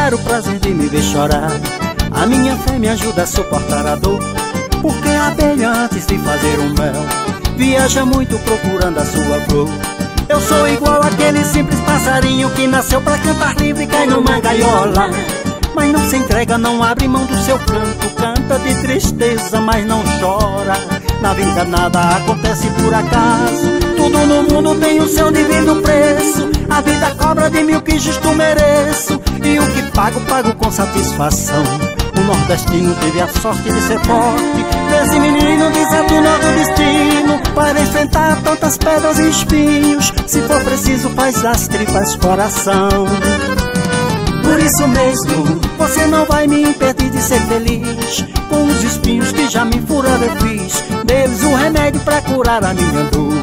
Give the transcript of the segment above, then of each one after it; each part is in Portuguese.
dar o prazer de me ver chorar. A minha fé me ajuda a suportar a dor, porque a abelha antes de fazer o mel viaja muito procurando a sua flor. Eu sou igual àquele simples passarinho que nasceu pra cantar livre e cai numa gaiola, mas não se entrega, não abre mão do seu canto. Canta de tristeza, mas não chora. Na vida nada acontece por acaso, tudo no mundo tem o seu devido preço. A vida cobra de mim o que justo mereço, e o que pago, pago com satisfação. O nordestino teve a sorte de ser forte, desse menino desatou do destino, para enfrentar tantas pedras e espinhos. Se for preciso faz das tripas coração. Por isso mesmo, você não vai me impedir de ser feliz. Com os espinhos que já me furaram eu fiz deles um remédio pra curar a minha dor.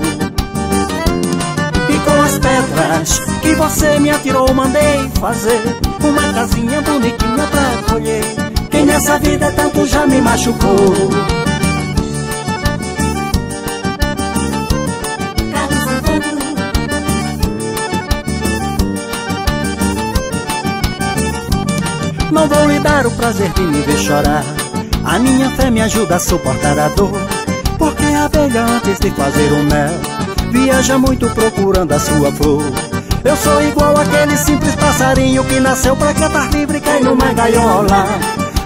E com as pedras que você me atirou mandei fazer uma casinha bonitinha pra acolher quem nessa vida tanto já me machucou. Não vou lhe dar o prazer de me ver chorar. A minha fé me ajuda a suportar a dor, porque a abelha antes de fazer o mel viaja muito procurando a sua flor. Eu sou igual àquele simples passarinho que nasceu pra cantar livre e cai numa gaiola,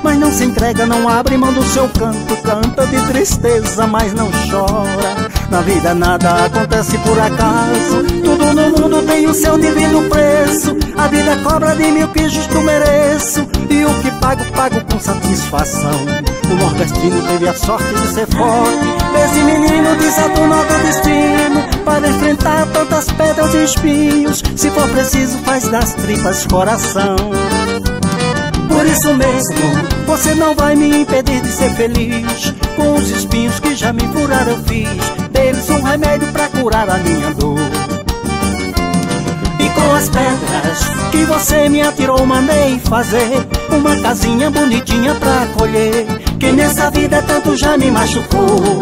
mas não se entrega, não abre mão do seu canto. Canta de tristeza, mas não chora. Na vida nada acontece por acaso, tudo no mundo tem o seu devido preço. A vida cobra de mim o que justo mereço, e o que pago, pago com satisfação. O nordestino teve a sorte de ser forte, esse menino desatou do destino, para enfrentar tantas pedras e espinhos. Se for preciso faz das tripas coração. Por isso mesmo, você não vai me impedir de ser feliz. Com os espinhos que já me furaram eu fiz deles um remédio pra curar a minha dor. E com as pedras que você me atirou mandei fazer uma casinha bonitinha pra acolher quem nessa vida tanto já me machucou.